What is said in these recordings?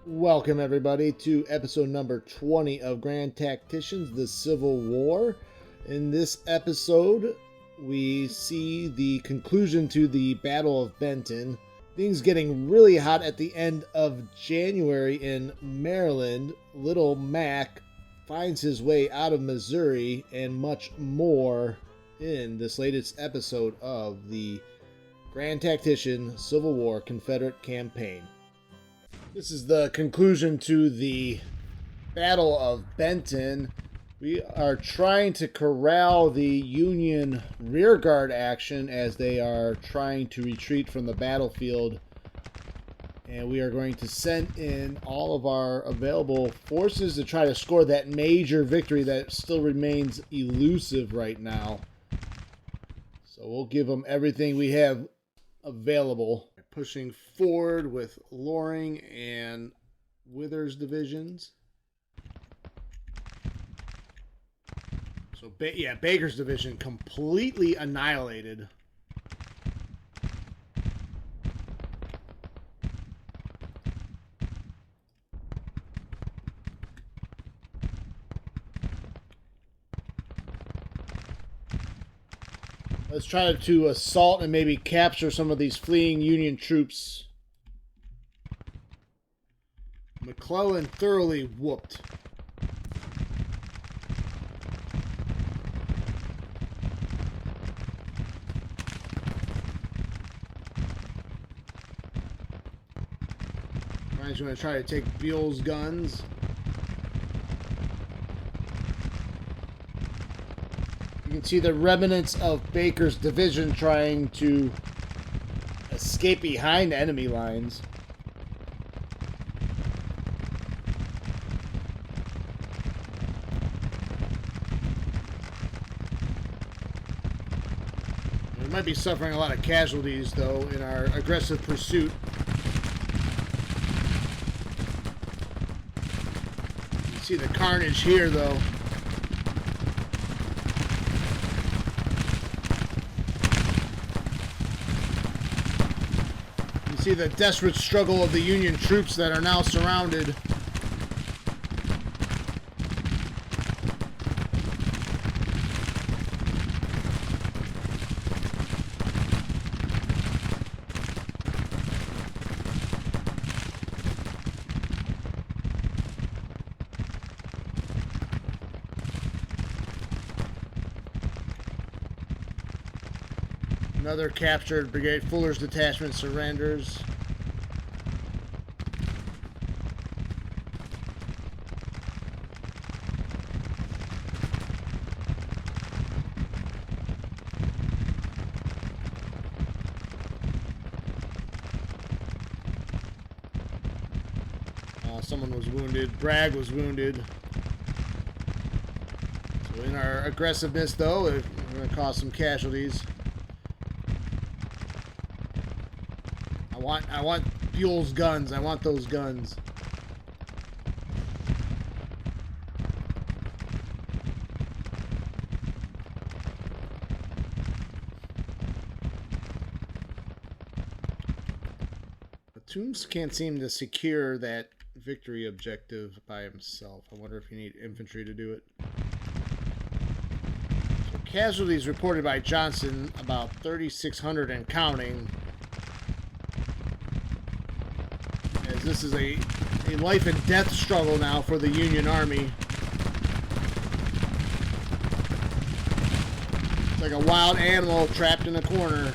Welcome everybody to episode number 20 of Grand Tacticians, the Civil War. In this episode, we see the conclusion to the Battle of Benton. Things getting really hot at the end of January in Maryland. Little Mac finds his way out of Missouri and much more in this latest episode of the Grand Tactician Civil War Confederate Campaign. This is the conclusion to the Battle of Benton. We are trying to corral the Union rearguard action as they are trying to retreat from the battlefield. And we are going to send in all of our available forces to try to score that major victory that still remains elusive right now. So we'll give them everything we have available. Pushing forward with Loring and Withers divisions. So, Baker's division completely annihilated. Let's try to assault and maybe capture some of these fleeing Union troops. McClellan thoroughly whooped. Ryan's going to try to take Buell's guns. You can see the remnants of Baker's division trying to escape behind enemy lines. We might be suffering a lot of casualties, though, in our aggressive pursuit. You can see the carnage here, though. See the desperate struggle of the Union troops that are now surrounded. Another captured brigade. Fuller's detachment surrenders. Someone was wounded. Bragg was wounded. So in our aggressiveness, though, we're going to cause some casualties. I want Buell's guns. I want those guns. But Toombs can't seem to secure that victory objective by himself. I wonder if you need infantry to do it. So casualties reported by Johnson, about 3,600 and counting. As this is a life and death struggle now for the Union Army. It's like a wild animal trapped in a corner.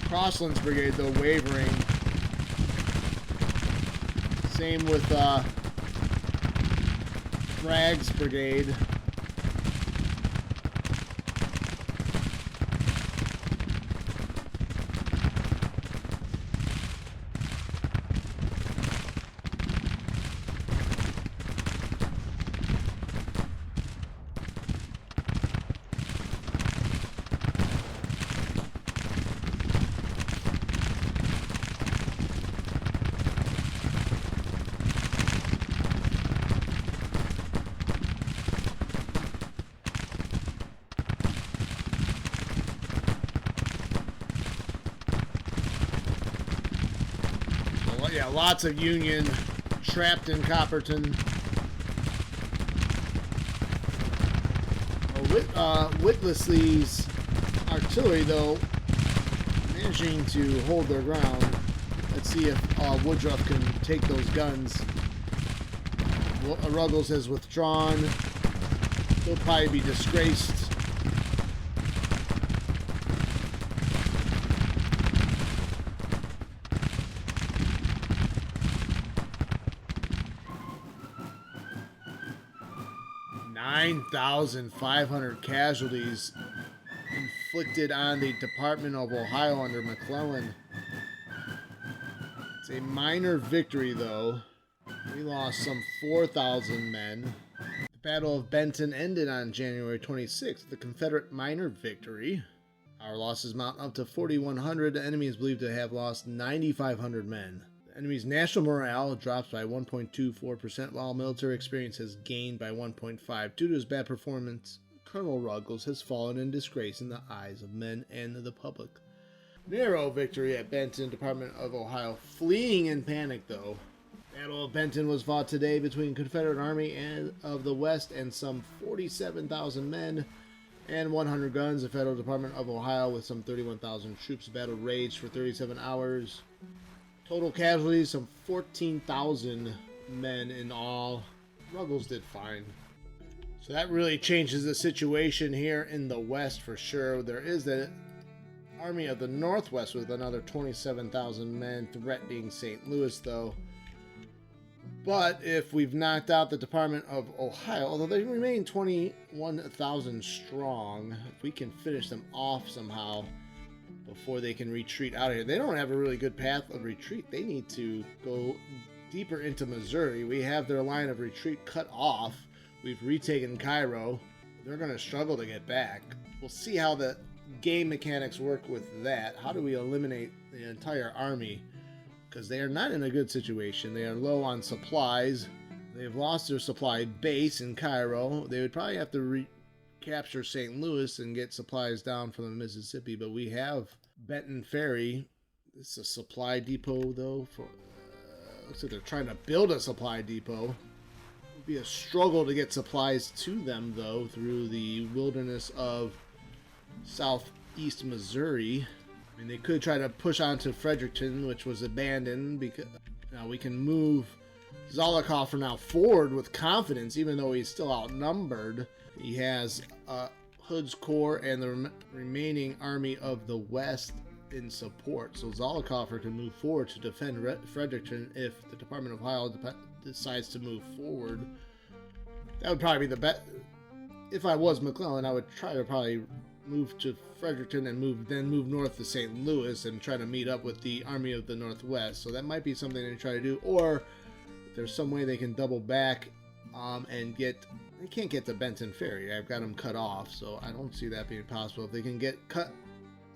Crossland's brigade, though, wavering. Same with Bragg's brigade. Yeah, lots of Union trapped in Copperton. Whitlesey's artillery, though, managing to hold their ground. Let's see if Woodruff can take those guns. Ruggles has withdrawn. He'll probably be disgraced. $9,500 casualties inflicted on the Department of Ohio under McClellan. It's a minor victory, though. We lost some 4,000 men. The Battle of Benton ended on January 26th, the Confederate minor victory. Our losses mount up to 4,100. The enemy is believed to have lost 9,500 men. The enemy's national morale drops by 1.24%, while military experience has gained by 1.5%. Due to his bad performance, Colonel Ruggles has fallen in disgrace in the eyes of men and the public. Narrow victory at Benton, Department of Ohio fleeing in panic, though. Battle of Benton was fought today between Confederate Army of the West and some 47,000 men and 100 guns. The Federal Department of Ohio with some 31,000 troops. The battle raged for 37 hours. Total casualties, some 14,000 men in all. Ruggles did fine. So that really changes the situation here in the West for sure. There is the Army of the Northwest with another 27,000 men threatening St. Louis, though. But if we've knocked out the Department of Ohio, although they remain 21,000 strong, if we can finish them off somehow before they can retreat out of here. They don't have a really good path of retreat. They need to go deeper into Missouri. We have their line of retreat cut off. We've retaken Cairo. They're going to struggle to get back. We'll see how the game mechanics work with that. How do we eliminate the entire army? Because they are not in a good situation. They are low on supplies. They have lost their supply base in Cairo. They would probably have to recapture St. Louis and get supplies down from the Mississippi. But we have Benton Ferry. It's a supply depot, though. Looks like they're trying to build a supply depot. It would be a struggle to get supplies to them, though, through the wilderness of southeast Missouri. I mean, they could try to push on to Fredericton, which was abandoned, because now we can move Zollicoffer for now forward with confidence, even though he's still outnumbered. He has Hood's Corps and the remaining Army of the West in support. So Zollicoffer can move forward to defend Fredericton if the Department of Ohio decides to move forward. That would probably be the best. If I was McClellan, I would try to probably move to Fredericton and move north to St. Louis and try to meet up with the Army of the Northwest. So that might be something they try to do. Or if there's some way they can double back and get... They can't get to Benton Ferry. I've got them cut off, so I don't see that being possible. If they can cut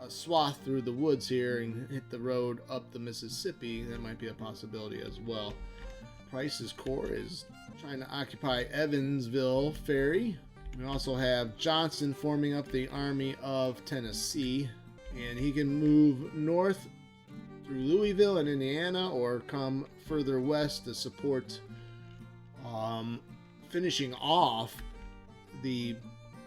a swath through the woods here and hit the road up the Mississippi, that might be a possibility as well. Price's Corps is trying to occupy Evansville Ferry. We also have Johnston forming up the Army of Tennessee, and he can move north through Louisville and Indiana or come further west to support finishing off the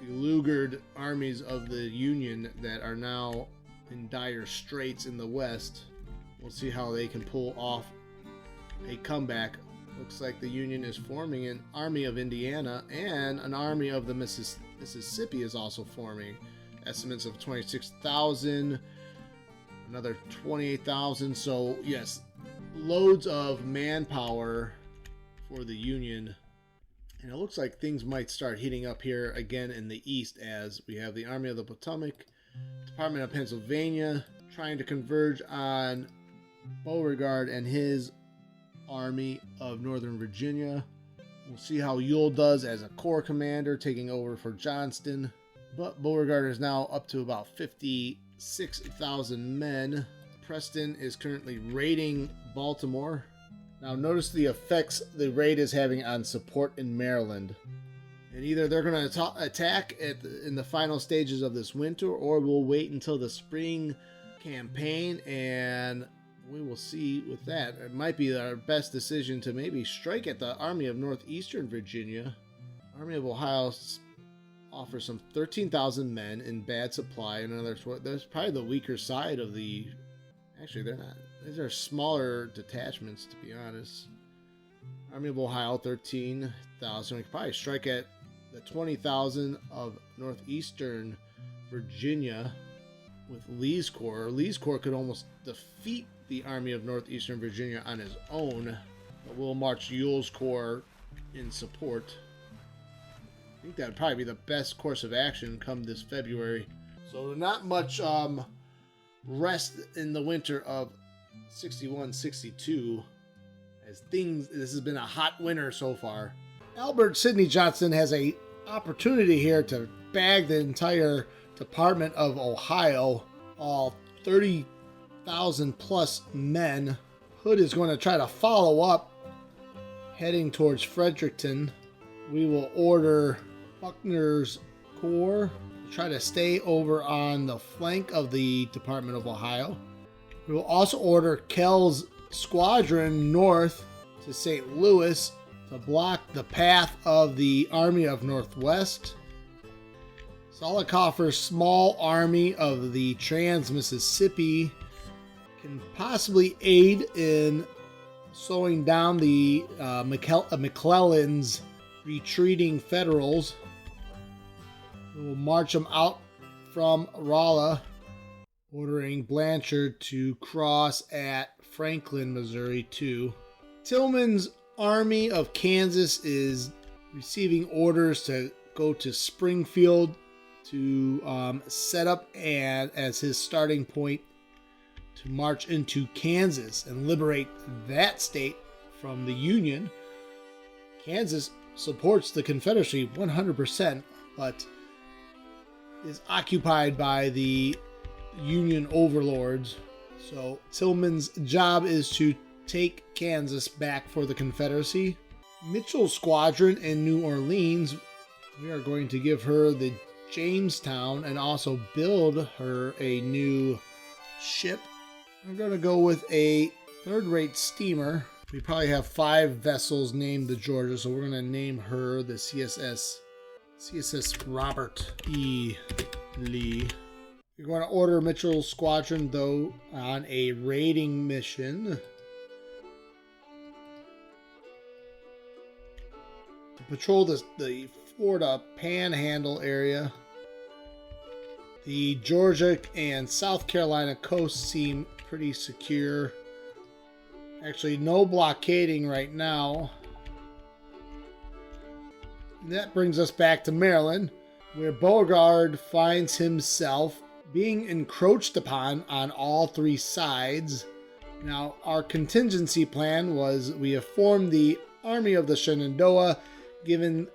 beleaguered armies of the Union that are now in dire straits in the west. We'll see how they can pull off a comeback. Looks like the Union is forming an Army of Indiana, and an Army of the Mississippi is also forming. Estimates of 26,000, another 28,000. So yes, loads of manpower for the Union. And it looks like things might start heating up here again in the east, as we have the Army of the Potomac, Department of Pennsylvania trying to converge on Beauregard and his Army of Northern Virginia. We'll see how Ewell does as a corps commander, taking over for Johnston. But Beauregard is now up to about 56,000 men. Preston is currently raiding Baltimore. Now notice the effects the raid is having on support in Maryland. And either they're going to attack in the final stages of this winter, or we'll wait until the spring campaign and we will see with that. It might be our best decision to maybe strike at the Army of Northeastern Virginia. Army of Ohio offers some 13,000 men in bad supply. In other words, there's probably the weaker side of the... Actually, they're not. These are smaller detachments, to be honest. Army of Ohio, 13,000. We could probably strike at the 20,000 of Northeastern Virginia with Lee's Corps. Lee's Corps could almost defeat the Army of Northeastern Virginia on his own, but we'll march Ewell's Corps in support. I think that would probably be the best course of action come this February. So not much rest in the winter of 61-62, as this has been a hot winter so far. Albert Sidney Johnston has a opportunity here to bag the entire Department of Ohio, all 30,000 plus men. Hood is going to try to follow up, heading towards Fredericton. We will order Buckner's Corps to try to stay over on the flank of the Department of Ohio. We will also order Kell's squadron north to St. Louis to block the path of the Army of Northwest. Zollicoffer's small army of the Trans-Mississippi can possibly aid in slowing down the McClellan's retreating Federals. We will march them out from Rolla, ordering Blanchard to cross at Franklin, Missouri, too. Tillman's Army of Kansas is receiving orders to go to Springfield to set up as his starting point to march into Kansas and liberate that state from the Union. Kansas supports the Confederacy 100%, but is occupied by the Union overlords. So Tillman's job is to take Kansas back for the Confederacy. Mitchell's squadron in New Orleans, we are going to give her the Jamestown and also build her a new ship. I'm going to go with a third-rate steamer. We probably have 5 vessels named the Georgia, so we're going to name her the CSS Robert E. Lee. We're going to order Mitchell's squadron, though, on a raiding mission to patrol the Florida Panhandle area. The Georgia and South Carolina coasts seem pretty secure. Actually, no blockading right now. And that brings us back to Maryland, where Beauregard finds himself being encroached upon on all 3 sides. Now, our contingency plan was we have formed the Army of the Shenandoah, given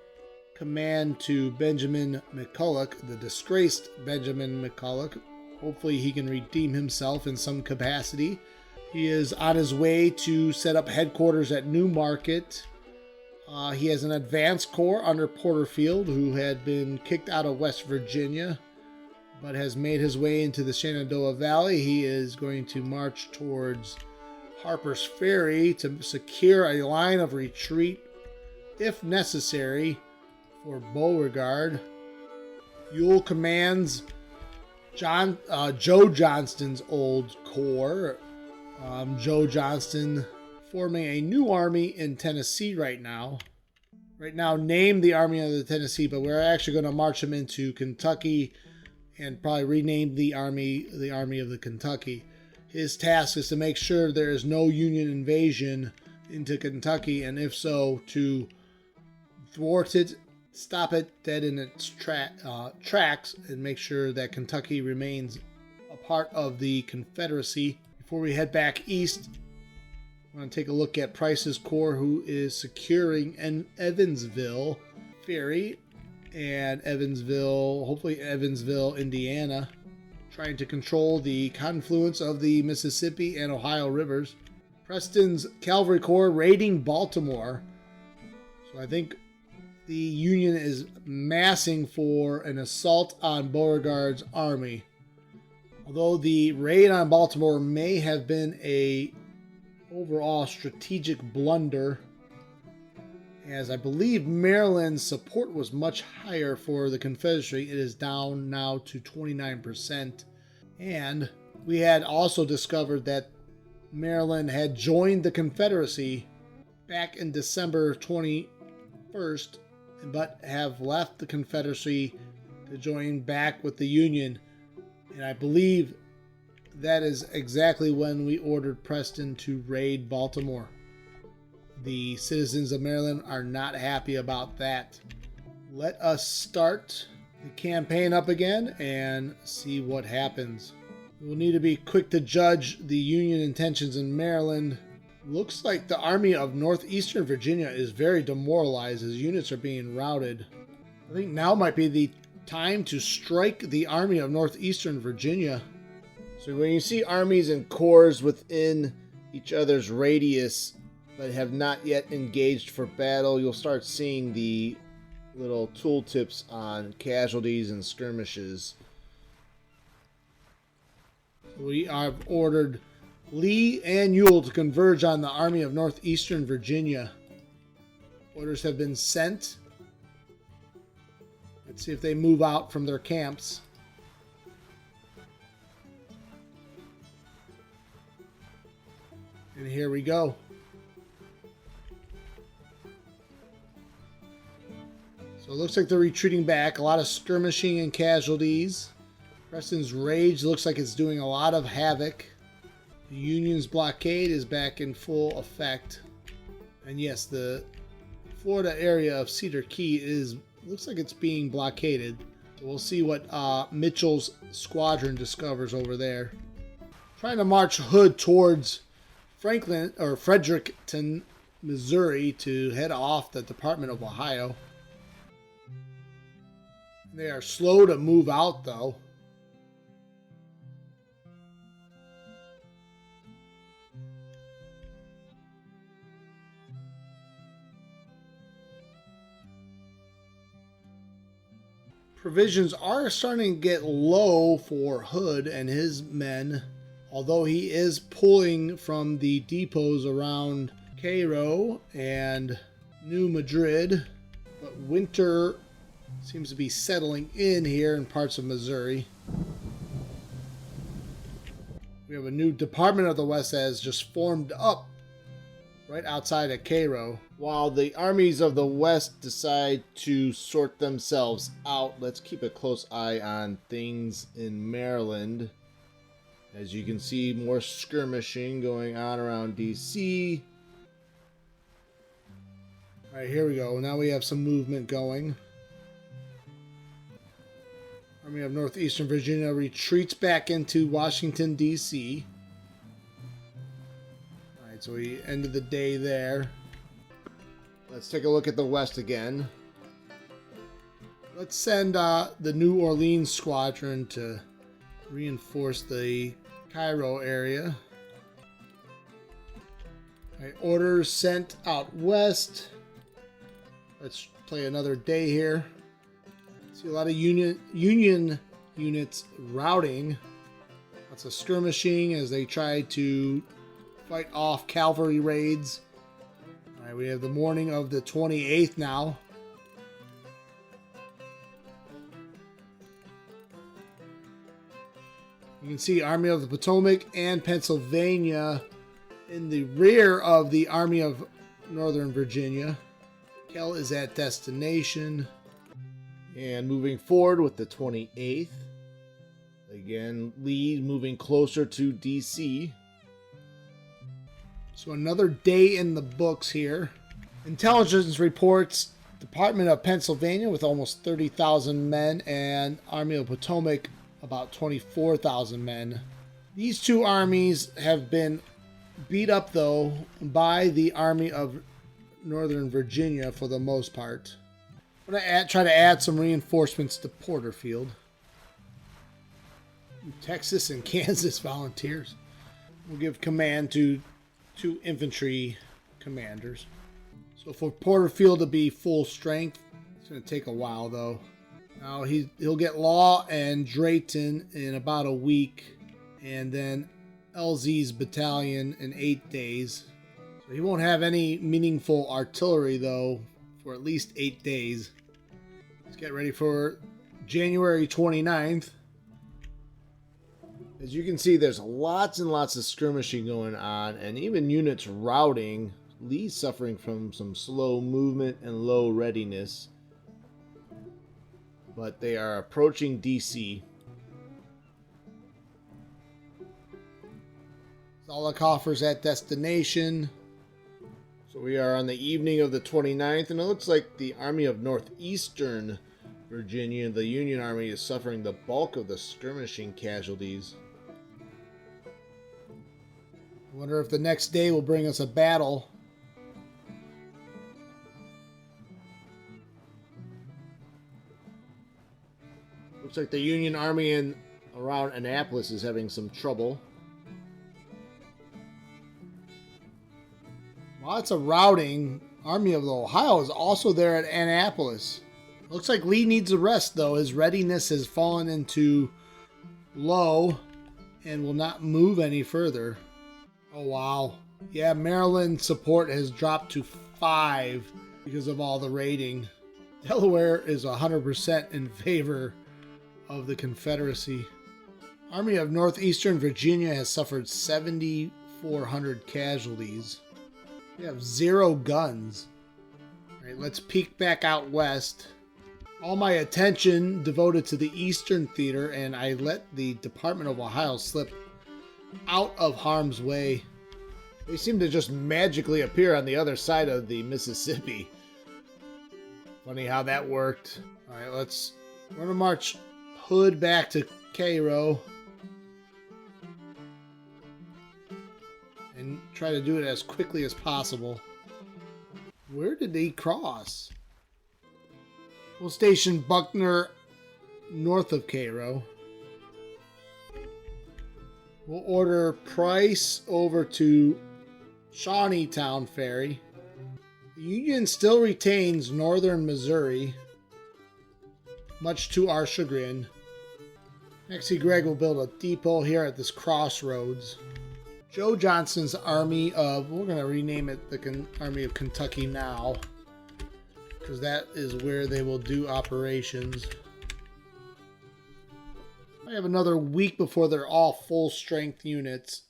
command to Benjamin McCulloch, the disgraced Benjamin McCulloch. Hopefully he can redeem himself in some capacity. He is on his way to set up headquarters at Newmarket. He has an advanced corps under Porterfield, who had been kicked out of West Virginia, but has made his way into the Shenandoah Valley. He is going to march towards Harper's Ferry to secure a line of retreat, if necessary, for Beauregard. Ewell commands Joe Johnston's old corps. Joe Johnston forming a new army in Tennessee right now. Right now named the Army of the Tennessee, but we're actually going to march him into Kentucky and probably rename the Army of the Kentucky. His task is to make sure there is no Union invasion into Kentucky, and if so, to thwart it, stop it dead in its tracks, and make sure that Kentucky remains a part of the Confederacy. Before we head back east, I want to take a look at Price's Corps, who is securing Evansville Ferry and hopefully Evansville, Indiana, trying to control the confluence of the Mississippi and Ohio rivers. Preston's Cavalry Corps raiding Baltimore. So I think the Union is massing for an assault on Beauregard's army. Although the raid on Baltimore may have been a overall strategic blunder, as I believe Maryland's support was much higher for the Confederacy. It is down now to 29%. And we had also discovered that Maryland had joined the Confederacy back in December 21st, but have left the Confederacy to join back with the Union. And I believe that is exactly when we ordered Preston to raid Baltimore. The citizens of Maryland are not happy about that. Let us start the campaign up again and see what happens. We'll need to be quick to judge the Union intentions in Maryland. Looks like the Army of Northeastern Virginia is very demoralized as units are being routed. I think now might be the time to strike the Army of Northeastern Virginia. So when you see armies and corps within each other's radius but have not yet engaged for battle, you'll start seeing the little tooltips on casualties and skirmishes. We have ordered Lee and Ewell to converge on the Army of Northeastern Virginia. Orders have been sent. Let's see if they move out from their camps. And here we go. So it looks like they're retreating back. A lot of skirmishing and casualties. Preston's rage looks like it's doing a lot of havoc. The Union's blockade is back in full effect. And yes, the Florida area of Cedar Key looks like it's being blockaded. So we'll see what Mitchell's squadron discovers over there. Trying to march Hood towards Fredericton, Missouri to head off the Department of Ohio. They are slow to move out though. Provisions are starting to get low for Hood and his men, although he is pulling from the depots around Cairo and New Madrid. But winter seems to be settling in here in parts of Missouri. We have a new Department of the West that has just formed up right outside of Cairo. While the armies of the West decide to sort themselves out, let's keep a close eye on things in Maryland. As you can see, more skirmishing going on around D.C. All right, here we go. Now we have some movement going. Army of Northeastern Virginia retreats back into Washington, D.C. All right, so we ended the day there. Let's take a look at the West again. Let's send the New Orleans squadron to reinforce the Cairo area. All right, orders sent out west. Let's play another day here. See a lot of Union units routing. Lots of skirmishing as they try to fight off cavalry raids. All right, we have the morning of the 28th now. You can see Army of the Potomac and Pennsylvania in the rear of the Army of Northern Virginia. Kell is at destination. And moving forward with the 28th. Again, Lee moving closer to D.C. So another day in the books here. Intelligence reports Department of Pennsylvania with almost 30,000 men and Army of Potomac about 24,000 men. These two armies have been beat up though by the Army of Northern Virginia for the most part. I'm going to try to add some reinforcements to Porterfield. Texas and Kansas volunteers. We'll give command to 2 infantry commanders. So for Porterfield to be full strength, it's going to take a while though. Now he'll get Law and Drayton in about a week. and then LZ's battalion in 8 days. So he won't have any meaningful artillery, though, for at least 8 days. Let's get ready for January 29th. As you can see, there's lots and lots of skirmishing going on, and even units routing. Lee's suffering from some slow movement and low readiness. But they are approaching DC. Zollicoffer's at destination. So we are on the evening of the 29th, and it looks like the Army of Northeastern Virginia, the Union Army, is suffering the bulk of the skirmishing casualties. I wonder if the next day will bring us a battle. Looks like the Union Army in around Annapolis is having some trouble. Lots of routing. Army of the Ohio is also there at Annapolis. Looks like Lee needs a rest, though. His readiness has fallen into low and will not move any further. Oh, wow. Yeah, Maryland support has dropped to 5 because of all the raiding. Delaware is 100% in favor of the Confederacy. Army of Northeastern Virginia has suffered 7,400 casualties. We have 0 guns. All right, let's peek back out west. All my attention devoted to the Eastern Theater, and I let the Department of Ohio slip out of harm's way. They seem to just magically appear on the other side of the Mississippi. Funny how that worked. All right, we're going to march Hood back to Cairo and try to do it as quickly as possible. Where did they cross? We'll station Buckner north of Cairo. We'll order Price over to Shawneetown Ferry. The Union still retains northern Missouri, much to our chagrin. Maxie Gregg will build a depot here at this crossroads. Joe Johnston's Army of, we're going to rename it the Army of Kentucky now, because that is where they will do operations. I have another week before they're all full strength units,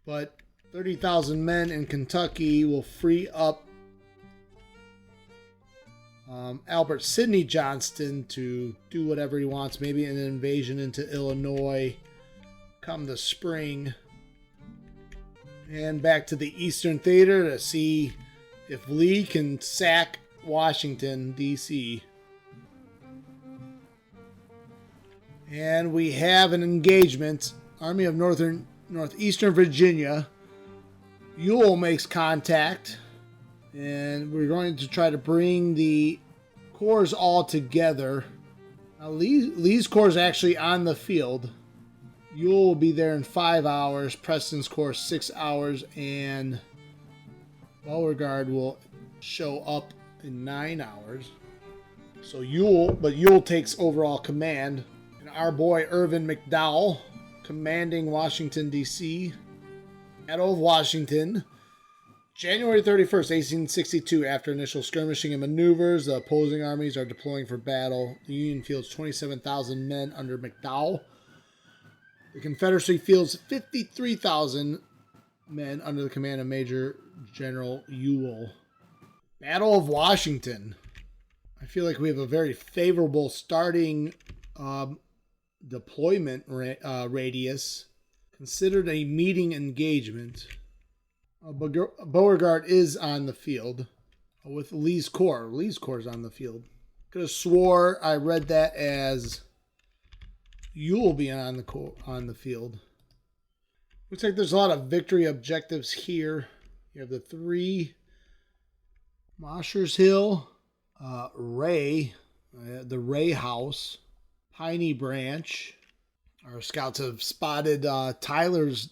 but 30,000 men in Kentucky will free up Albert Sidney Johnston to do whatever he wants, maybe an invasion into Illinois come the spring. And back to the Eastern Theater to see if Lee can sack Washington, D.C. And we have an engagement. Army of Northeastern Virginia. Ewell makes contact. And we're going to try to bring the corps all together. Now, Lee's corps is actually on the field. Ewell will be there in 5 hours. Preston's corps 6 hours. And Beauregard will show up in 9 hours. So Ewell takes overall command. And our boy Irvin McDowell commanding Washington, D.C. Battle of Washington. January 31st, 1862, after initial skirmishing and maneuvers, the opposing armies are deploying for battle. The Union fields 27,000 men under McDowell. The Confederacy fields 53,000 men under the command of Major General Ewell. Battle of Washington. I feel like we have a very favorable starting deployment radius. Considered a meeting engagement. Beauregard is on the field with Lee's corps. Lee's corps is on the field. Could have swore I read that as Ewell being on the field. Looks like there's a lot of victory objectives here. You have the 3 Mosher's Hill, Ray, the Ray House, Piney Branch. Our scouts have spotted Tyler's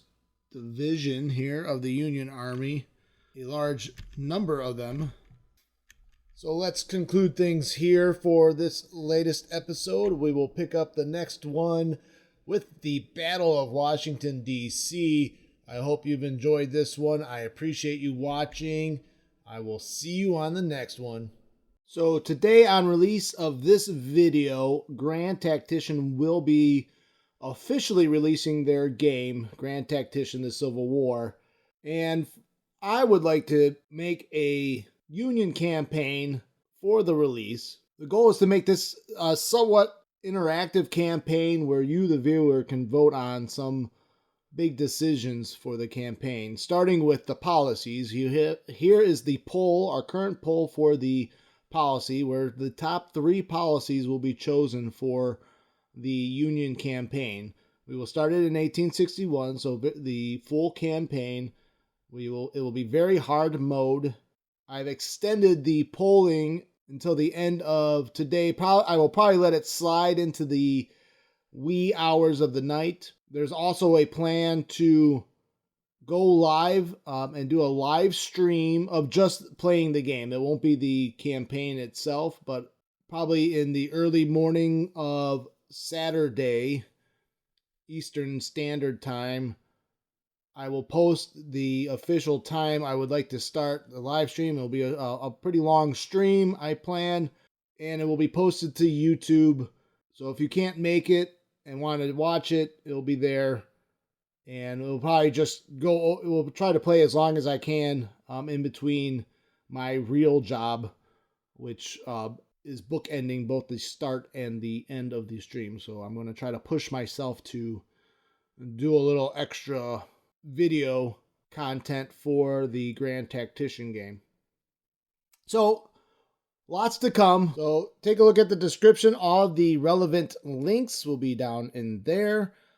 division here of the Union Army, a large number of them. So let's conclude things here for this latest episode. We will pick up the next one with the Battle of Washington, D.C. I hope you've enjoyed this one. I appreciate you watching. I will see you on the next one. So today, on release of this video, Grand Tactician will be officially releasing their game, Grand Tactician: The Civil War. And I would like to make a Union campaign for the release. The goal is to make this a somewhat interactive campaign where you, the viewer, can vote on some big decisions for the campaign, starting with the policies. Here is the poll, our current poll for the policy, where the top 3 policies will be chosen for the Union campaign. We will start it in 1861, so the full campaign. It will be very hard mode. I've extended the polling until the end of today. I will probably let it slide into the wee hours of the night. There's also a plan to go live and do a live stream of just playing the game. It won't be the campaign itself, but probably in the early morning of Saturday, Eastern Standard Time, I will post the official time I would like to start the live stream. It will be a pretty long stream, I plan, and it will be posted to YouTube. So if you can't make it and want to watch it, it'll be there. And we'll probably we'll try to play as long as I can in between my real job, which is bookending both the start and the end of the stream. So I'm going to try to push myself to do a little extra video content for the Grand Tactician game. So lots to come. So take a look at the description. All of the relevant links will be down in there.